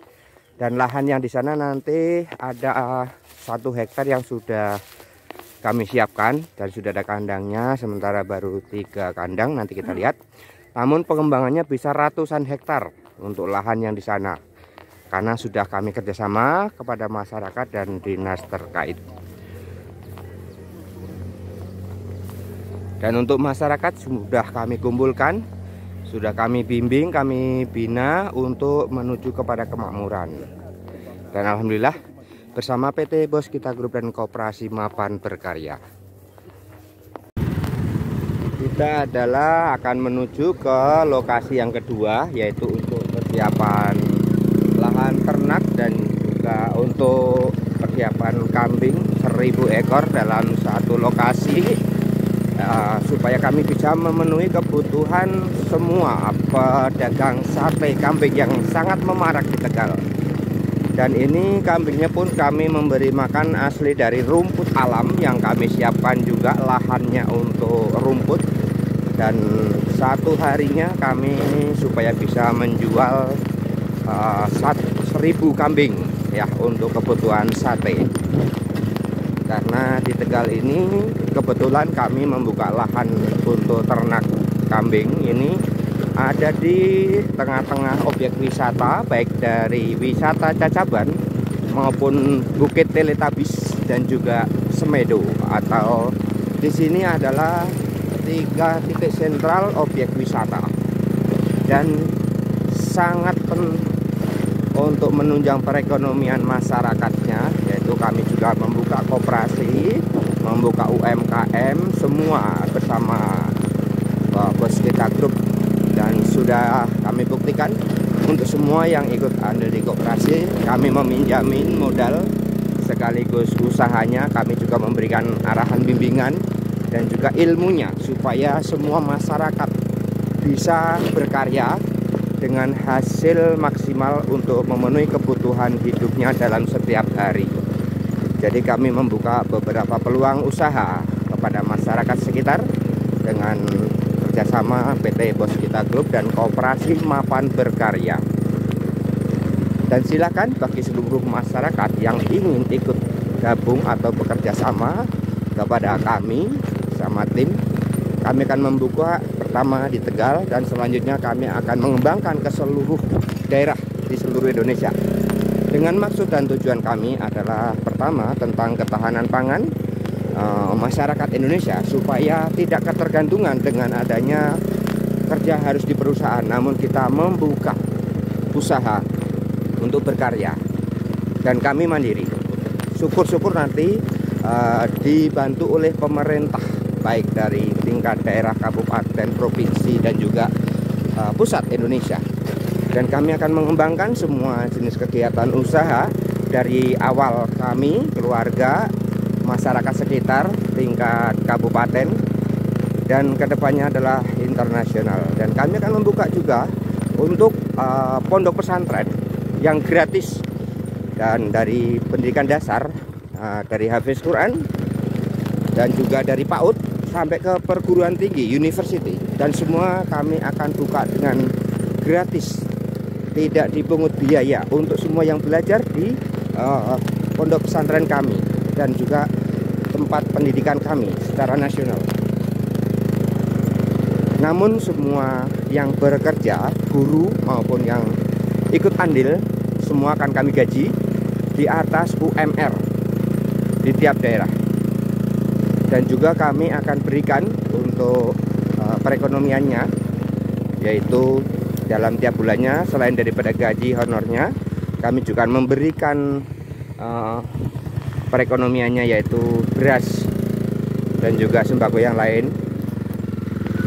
Dan lahan yang di sana nanti ada 1 hektar yang sudah kami siapkan dan sudah ada kandangnya, sementara baru 3 kandang, nanti kita lihat. Namun pengembangannya bisa ratusan hektar untuk lahan yang di sana, karena sudah kami kerjasama kepada masyarakat dan dinas terkait. Dan untuk masyarakat sudah kami kumpulkan, sudah kami bimbing, kami bina untuk menuju kepada kemakmuran. Dan alhamdulillah bersama PT Bos Kita Group dan Koperasi Mapan Berkarya, kita adalah akan menuju ke lokasi yang kedua, yaitu untuk persiapan lahan ternak dan juga untuk persiapan kambing 1000 ekor dalam satu lokasi, supaya kami bisa memenuhi kebutuhan semua pedagang sate kambing yang sangat memarak di Tegal. Dan ini kambingnya pun kami memberi makan asli dari rumput alam yang kami siapkan juga lahannya untuk rumput. Dan satu harinya kami supaya bisa menjual 1000 kambing ya untuk kebutuhan sate. Karena di Tegal ini kebetulan kami membuka lahan untuk ternak kambing ini ada di tengah-tengah objek wisata, baik dari wisata Cacaban maupun Bukit Teletabis dan juga Semedo. Atau di sini adalah 3 titik sentral objek wisata dan sangat penting untuk menunjang perekonomian masyarakatnya, yaitu kami juga membuka koperasi, membuka UMKM semua bersama Bos Kita Group. Dan sudah kami buktikan untuk semua yang ikut andil di koperasi, kami meminjamin modal sekaligus usahanya. Kami juga memberikan arahan bimbingan dan juga ilmunya supaya semua masyarakat bisa berkarya dengan hasil maksimal untuk memenuhi kebutuhan hidupnya dalam setiap hari. Jadi kami membuka beberapa peluang usaha kepada masyarakat sekitar dengan kerjasama PT Bos Kita Group dan Koperasi Mapan Berkarya. Dan silakan bagi seluruh masyarakat yang ingin ikut gabung atau bekerja sama kepada kami sama tim, kami akan membuka pertama di Tegal dan selanjutnya kami akan mengembangkan ke seluruh daerah di seluruh Indonesia. Dengan maksud dan tujuan kami adalah pertama tentang ketahanan pangan masyarakat Indonesia, supaya tidak ketergantungan dengan adanya kerja harus di perusahaan, namun kita membuka usaha untuk berkarya dan kami mandiri. Syukur-syukur nanti dibantu oleh pemerintah, baik dari tingkat daerah, kabupaten, provinsi dan juga pusat Indonesia. Dan kami akan mengembangkan semua jenis kegiatan usaha dari awal kami, keluarga, masyarakat sekitar, tingkat kabupaten, dan kedepannya adalah internasional. Dan kami akan membuka juga untuk pondok pesantren yang gratis, dan dari pendidikan dasar, dari hafiz Quran, dan juga dari PAUD sampai ke perguruan tinggi, university, dan semua kami akan buka dengan gratis, tidak dipungut biaya untuk semua yang belajar di pondok pesantren kami dan juga tempat pendidikan kami secara nasional. Namun semua yang bekerja, guru maupun yang ikut andil, semua akan kami gaji di atas UMR di tiap daerah. Dan juga kami akan berikan untuk perekonomiannya, yaitu dalam tiap bulannya selain daripada gaji honornya, kami juga memberikan perekonomiannya, yaitu beras dan juga sembako yang lain,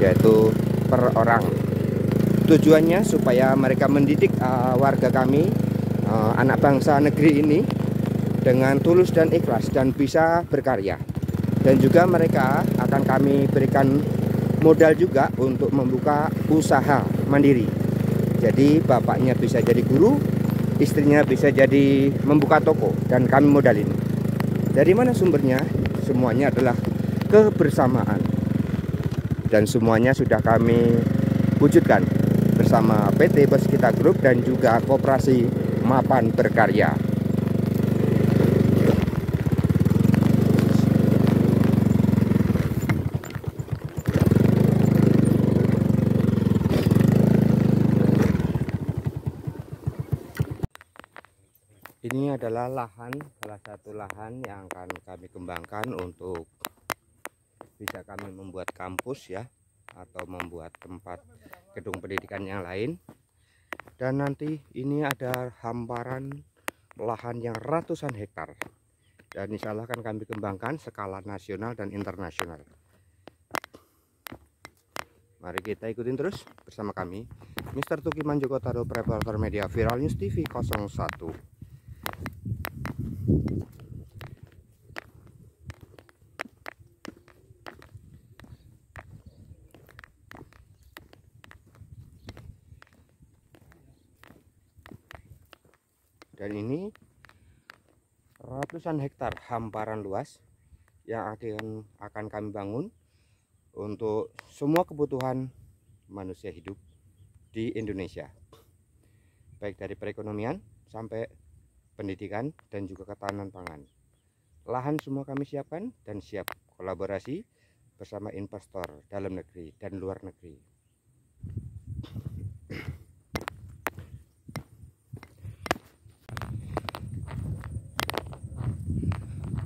yaitu per orang. Tujuannya supaya mereka mendidik warga kami, anak bangsa negeri ini, dengan tulus dan ikhlas dan bisa berkarya. Dan juga mereka akan kami berikan modal juga untuk membuka usaha mandiri. Jadi bapaknya bisa jadi guru, istrinya bisa jadi membuka toko, dan kami modalin. Dari mana sumbernya? Semuanya adalah kebersamaan, dan semuanya sudah kami wujudkan bersama PT Waskita Group dan juga Koperasi Mapan Berkarya. Ini adalah lahan, salah satu lahan yang akan kami kembangkan untuk bisa kami membuat kampus ya, atau membuat tempat gedung pendidikan yang lain. Dan nanti ini ada hamparan lahan yang ratusan hektar, dan insya Allah akan kami kembangkan skala nasional dan internasional. Mari kita ikutin terus bersama kami, Mr. Tuki Manjokotaro, Reporter Media Viral News TV 01. Dan ini ratusan hektar hamparan luas yang akan kami bangun untuk semua kebutuhan manusia hidup di Indonesia, baik dari perekonomian sampai pendidikan dan juga ketahanan pangan. Lahan semua kami siapkan dan siap kolaborasi bersama investor dalam negeri dan luar negeri.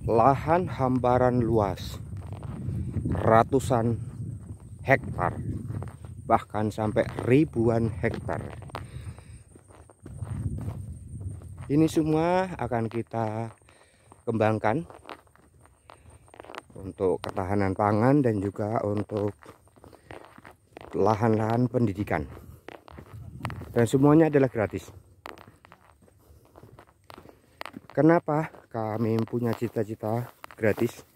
Lahan hamparan luas ratusan hektar, bahkan sampai ribuan hektar. Ini semua akan kita kembangkan untuk ketahanan pangan dan juga untuk lahan-lahan pendidikan, dan semuanya adalah gratis. Kenapa kami punya cita-cita gratis?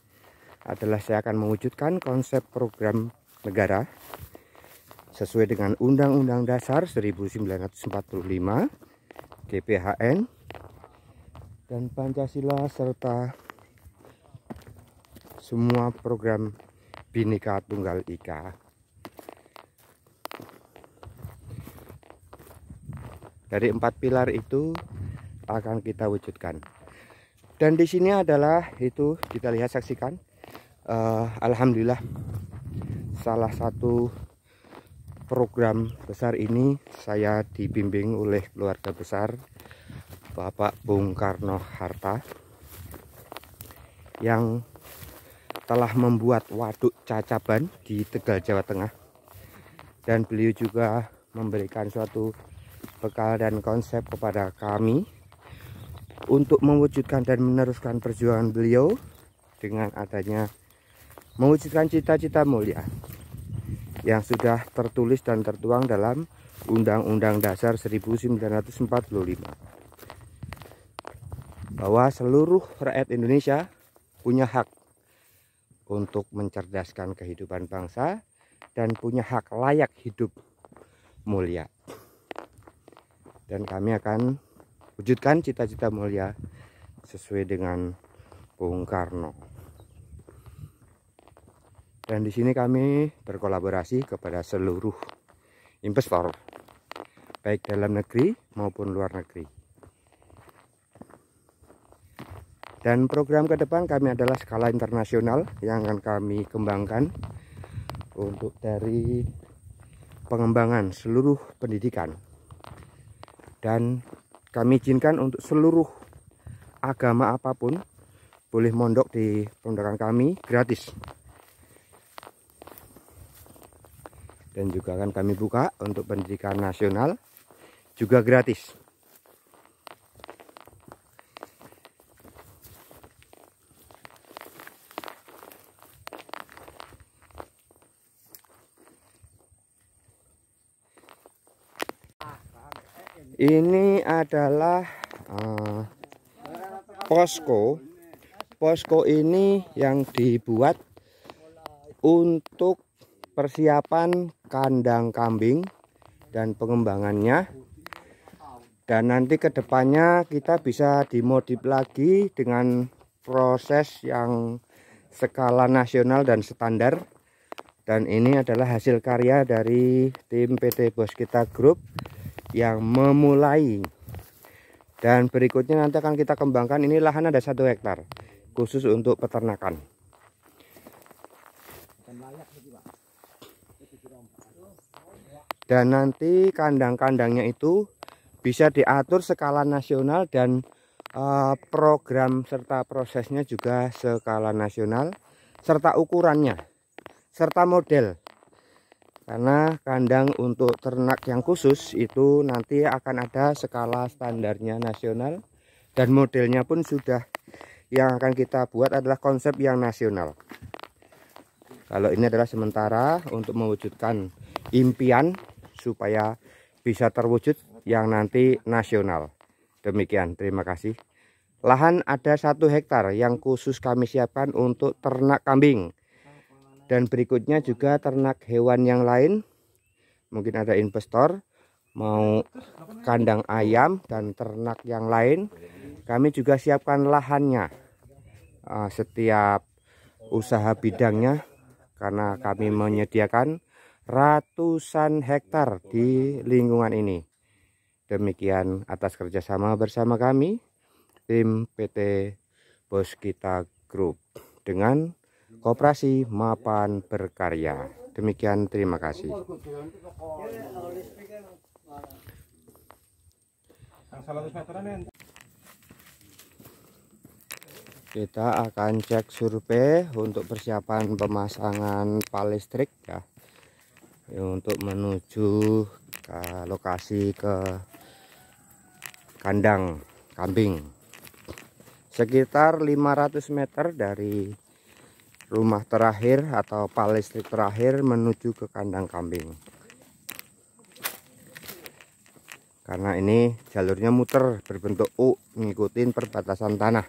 Adalah saya akan mewujudkan konsep program negara sesuai dengan Undang-Undang Dasar 1945, GPHN, dan Pancasila, serta semua program Bhinneka Tunggal Ika. Dari 4 pilar itu akan kita wujudkan. Dan di sini adalah itu, kita lihat, saksikan. Alhamdulillah, salah satu program besar ini saya dibimbing oleh keluarga besar Bapak Bung Karno Harta, yang telah membuat waduk Cacaban di Tegal, Jawa Tengah. Dan beliau juga memberikan suatu bekal dan konsep kepada kami untuk mewujudkan dan meneruskan perjuangan beliau dengan adanya mewujudkan cita-cita mulia yang sudah tertulis dan tertuang dalam Undang-Undang Dasar 1945, bahwa seluruh rakyat Indonesia punya hak untuk mencerdaskan kehidupan bangsa dan punya hak layak hidup mulia. dan kami akan wujudkan cita-cita mulia sesuai dengan Bung Karno. Dan di sini kami berkolaborasi kepada seluruh investor, baik dalam negeri maupun luar negeri. Dan program ke depan kami adalah skala internasional yang akan kami kembangkan untuk dari pengembangan seluruh pendidikan. Dan kami izinkan untuk seluruh agama apapun boleh mondok di pondokan kami gratis. Dan juga akan kami buka untuk pendidikan nasional juga gratis. Ini adalah posko. Posko ini yang dibuat untuk persiapan kandang kambing dan pengembangannya. Dan nanti kedepannya kita bisa dimodif lagi dengan proses yang skala nasional dan standar. Dan ini adalah hasil karya dari tim PT Boskita Group yang memulai. Dan berikutnya nanti akan kita kembangkan. Ini lahan ada 1 hektar khusus untuk peternakan. Dan nanti kandang-kandangnya itu bisa diatur skala nasional dan program serta prosesnya juga skala nasional, serta ukurannya serta model. Karena kandang untuk ternak yang khusus itu nanti akan ada skala standarnya nasional, dan modelnya pun sudah yang akan kita buat adalah konsep yang nasional. Kalau ini adalah sementara untuk mewujudkan impian supaya bisa terwujud yang nanti nasional. Demikian, terima kasih. Lahan ada 1 hektar yang khusus kami siapkan untuk ternak kambing. Dan berikutnya juga ternak hewan yang lain. Mungkin ada investor mau kandang ayam dan ternak yang lain. Kami juga siapkan lahannya, setiap usaha bidangnya, karena kami menyediakan ratusan hektar di lingkungan ini. Demikian atas kerjasama bersama kami tim PT Boskita Group dengan Koperasi Mapan Berkarya. Demikian, terima kasih. Kita akan cek survei untuk persiapan pemasangan pal listrik ya, untuk menuju ke lokasi ke kandang kambing. Sekitar 500 meter dari rumah terakhir atau pal listrik terakhir menuju ke kandang kambing. Karena ini jalurnya muter berbentuk U, ngikutin perbatasan tanah.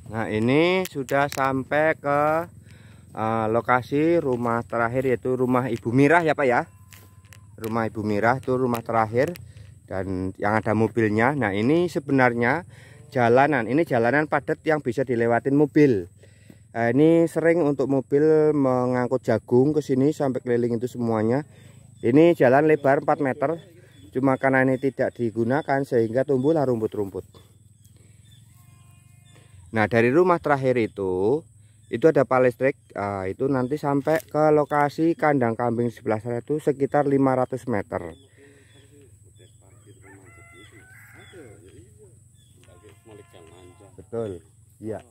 Nah, ini sudah sampai ke lokasi rumah terakhir, yaitu rumah Ibu Mirah ya Pak ya. Rumah Ibu Mirah itu rumah terakhir dan yang ada mobilnya. Nah, ini sebenarnya jalanan, ini jalanan padat yang bisa dilewatin mobil. Nah, ini sering untuk mobil mengangkut jagung ke sini sampai keliling itu semuanya. Ini jalan lebar 4 meter. Cuma karena ini tidak digunakan sehingga tumbuhlah rumput-rumput. Nah, dari rumah terakhir itu ada pal listrik. Itu nanti sampai ke lokasi kandang kambing sebelah sana itu sekitar 500 meter. Betul, iya.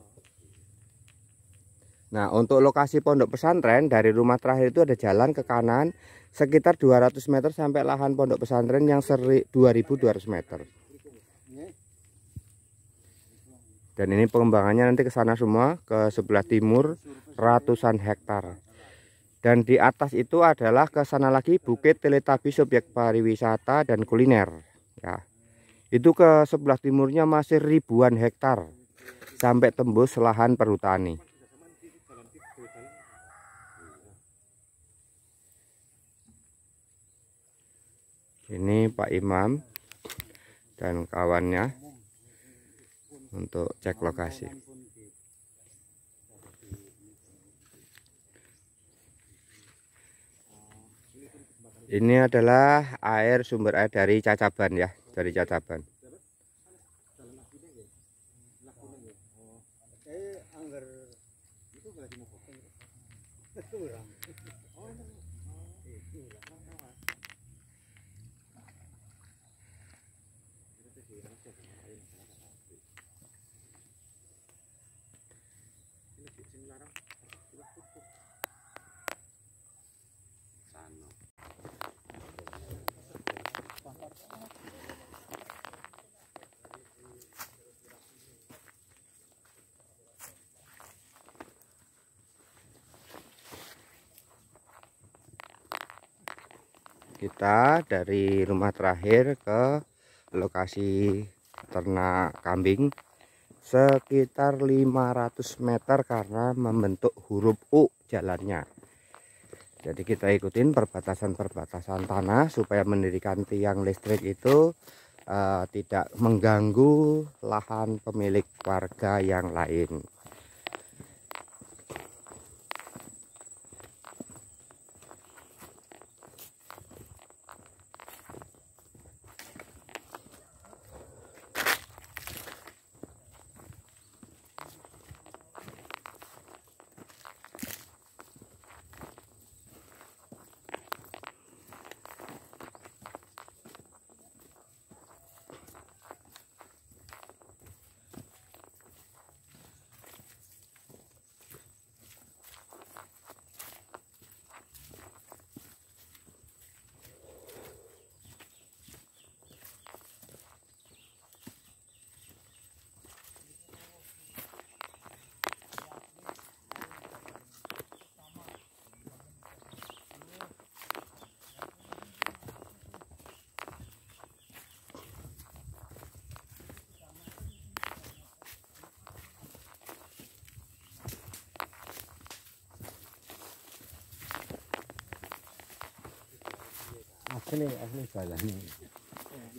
Nah, untuk lokasi pondok pesantren dari rumah terakhir itu ada jalan ke kanan sekitar 200 meter sampai lahan pondok pesantren yang 2200 meter. Dan ini pengembangannya nanti ke sana semua, ke sebelah timur ratusan hektar. Dan di atas itu adalah ke sana lagi Bukit Teletabi Subjek Pariwisata dan Kuliner. Ya. Itu ke sebelah timurnya masih ribuan hektar sampai tembus lahan perhutani. Ini Pak Imam dan kawannya untuk cek lokasi. Ini adalah sumber air dari Cacaban ya, dari Cacaban. Kita dari rumah terakhir ke lokasi ternak kambing sekitar 500 meter karena membentuk huruf U jalannya. Jadi kita ikutin perbatasan-perbatasan tanah supaya mendirikan tiang listrik itu tidak mengganggu lahan pemilik warga yang lain.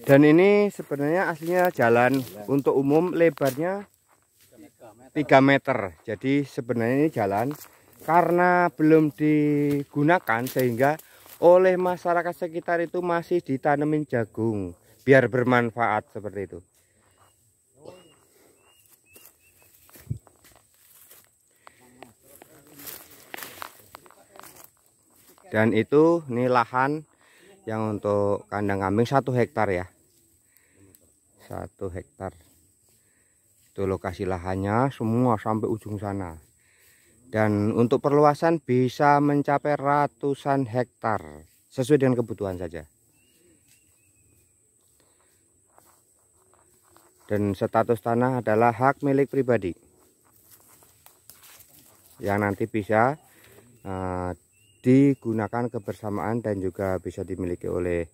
Dan ini sebenarnya aslinya jalan untuk umum, lebarnya 3 meter. Jadi sebenarnya ini jalan karena belum digunakan sehingga oleh masyarakat sekitar itu masih ditanemin jagung biar bermanfaat seperti itu. Dan itu ini lahan yang untuk kandang kambing 1 hektar ya, 1 hektar itu lokasi lahannya semua sampai ujung sana. Dan untuk perluasan bisa mencapai ratusan hektar sesuai dengan kebutuhan saja. Dan status tanah adalah hak milik pribadi yang nanti bisa digunakan kebersamaan dan juga bisa dimiliki oleh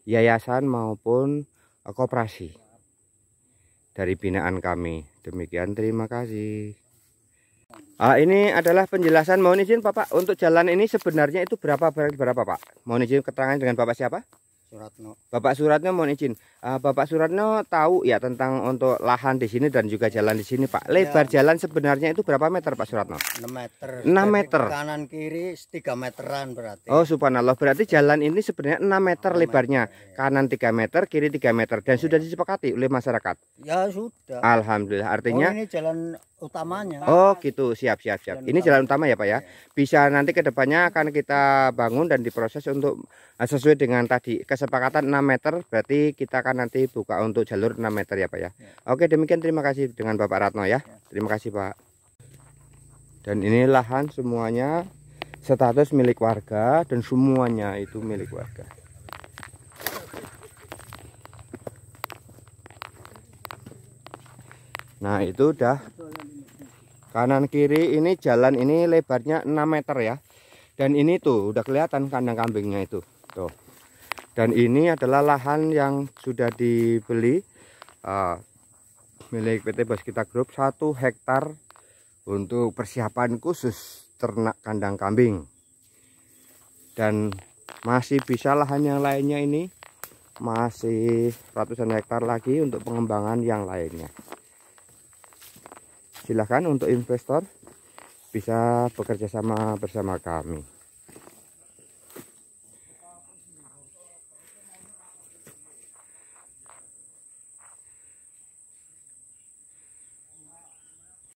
yayasan maupun koperasi dari binaan kami. Demikian, terima kasih. Ini adalah penjelasan, mohon izin Bapak, untuk jalan ini sebenarnya itu berapa Pak? Mohon izin keterangan dengan Bapak siapa? Suratno. Bapak Suratno, mohon izin. Bapak Suratno tahu ya tentang untuk lahan di sini dan juga jalan di sini, Pak. Lebar jalan sebenarnya itu berapa meter, Pak Suratno? 6 meter. 6 meter. Kanan kiri 3 meteran berarti. Oh, subhanallah. Berarti jalan ini sebenarnya 6 meter lebarnya. Kanan 3 meter, kiri 3 meter. Dan sudah disepakati oleh masyarakat? Ya sudah. Alhamdulillah. Artinya ini jalan utamanya. Oh gitu, siap. Ini jalan utama ya Pak ya. Bisa nanti kedepannya akan kita bangun dan diproses untuk sesuai dengan tadi kesepakatan 6 meter. Berarti kita akan nanti buka untuk jalur 6 meter ya Pak ya. Oke, demikian, terima kasih dengan Bapak Ratno ya. Terima kasih Pak. Dan ini lahan semuanya status milik warga dan semuanya itu milik warga. Nah, itu udah kanan kiri ini jalan ini lebarnya 6 meter ya. Dan ini tuh udah kelihatan kandang kambingnya itu. Tuh. Dan ini adalah lahan yang sudah dibeli milik PT Baskita Group 1 hektar untuk persiapan khusus ternak kandang kambing. Dan masih bisa lahan yang lainnya ini masih ratusan hektar lagi untuk pengembangan yang lainnya. Silahkan untuk investor bisa bekerja sama bersama kami.